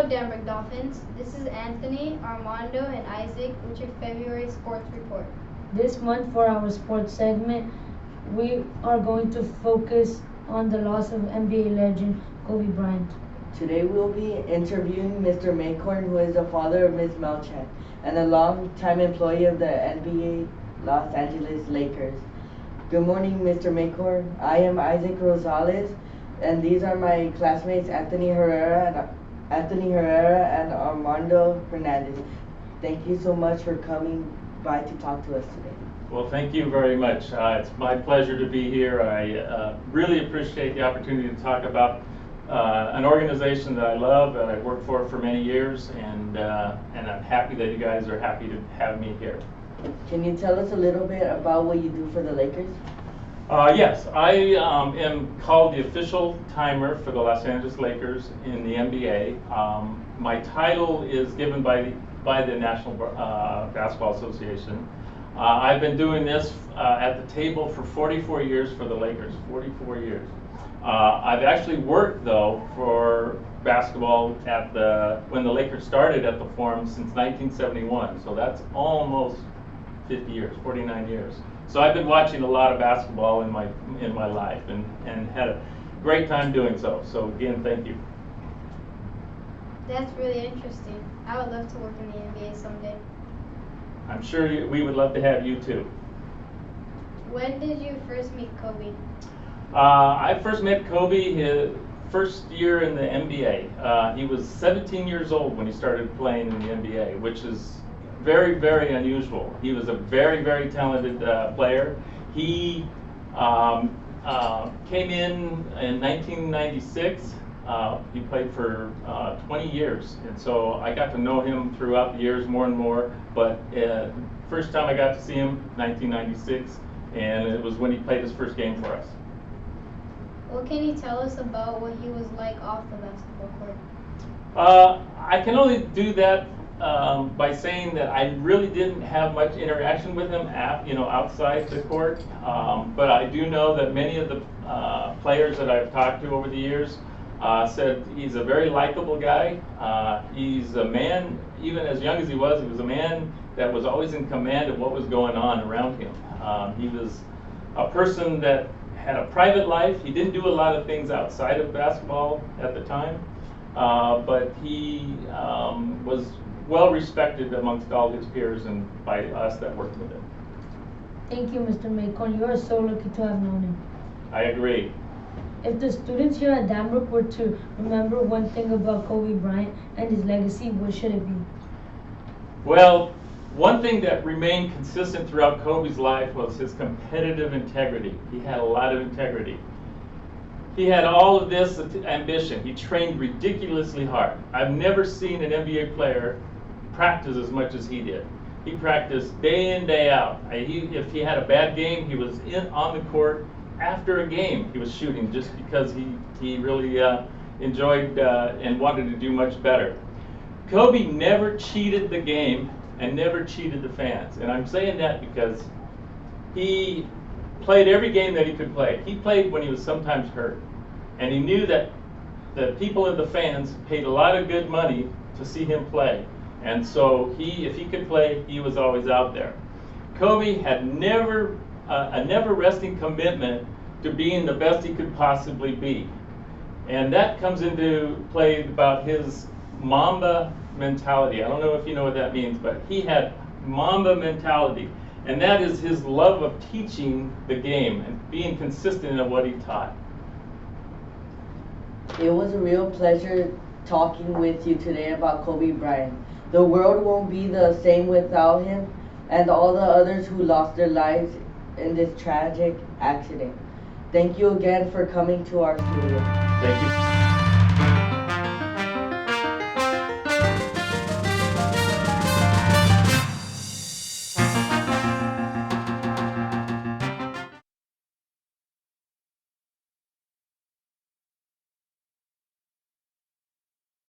Denver Dolphins. This is Anthony, Armando, and Isaac with your February sports report. This month for our sports segment, we are going to focus on the loss of NBA legend Kobe Bryant. Today we'll be interviewing Mr. Maykorn, who is the father of Ms. Melchak and a long-time employee of the NBA Los Angeles Lakers. Good morning, Mr. Maykorn. I am Isaac Rosales, and these are my classmates Anthony Herrera and Armando Hernandez. Thank you so much for coming by to talk to us today. Well, thank you very much. It's my pleasure to be here. I really appreciate the opportunity to talk about an organization that I love, that I worked for many years, and I'm happy that you guys are happy to have me here. Can you tell us a little bit about what you do for the Lakers? Yes, I am called the official timer for the Los Angeles Lakers in the NBA. My title is given by the National Basketball Association. I've been doing this at the table for 44 years for the Lakers, 44 years. I've actually worked, though, for basketball when the Lakers started at the Forum since 1971, so that's almost 50 years, 49 years. So I've been watching a lot of basketball in my life and had a great time doing so. So again, thank you. That's really interesting. I would love to work in the NBA someday. I'm sure we would love to have you too. When did you first meet Kobe? I first met Kobe his first year in the NBA. He was 17 years old when he started playing in the NBA, which is very, very unusual. He was a very, very talented player. He came in 1996. He played for 20 years, and so I got to know him throughout the years more and more. But first time I got to see him, 1996, and it was when he played his first game for us. What can you tell us about what he was like off the basketball court? I can only do that by saying that I really didn't have much interaction with him outside the court. But I do know that many of the players that I've talked to over the years said he's a very likable guy. He's a man, even as young as he was a man that was always in command of what was going on around him. He was a person that had a private life. He didn't do a lot of things outside of basketball at the time, but he was well respected amongst all his peers and by us that worked with him. Thank you, Mr. Maykorn. You are so lucky to have known him. I agree. If the students here at Danbrook were to remember one thing about Kobe Bryant and his legacy, what should it be? Well, one thing that remained consistent throughout Kobe's life was his competitive integrity. He had a lot of integrity. He had all of this ambition. He trained ridiculously hard. I've never seen an NBA player practice as much as he did. He practiced day in, day out. If he had a bad game, he was on the court after a game. He was shooting just because he really enjoyed and wanted to do much better. Kobe never cheated the game and never cheated the fans. And I'm saying that because he played every game that he could play. He played when he was sometimes hurt. And he knew that the people and the fans paid a lot of good money to see him play. And so if he could play, he was always out there. Kobe had a never resting commitment to being the best he could possibly be. And that comes into play about his Mamba mentality. I don't know if you know what that means, but he had Mamba mentality. And that is his love of teaching the game and being consistent in what he taught. It was a real pleasure talking with you today about Kobe Bryant. The world won't be the same without him and all the others who lost their lives in this tragic accident. Thank you again for coming to our studio. Thank you.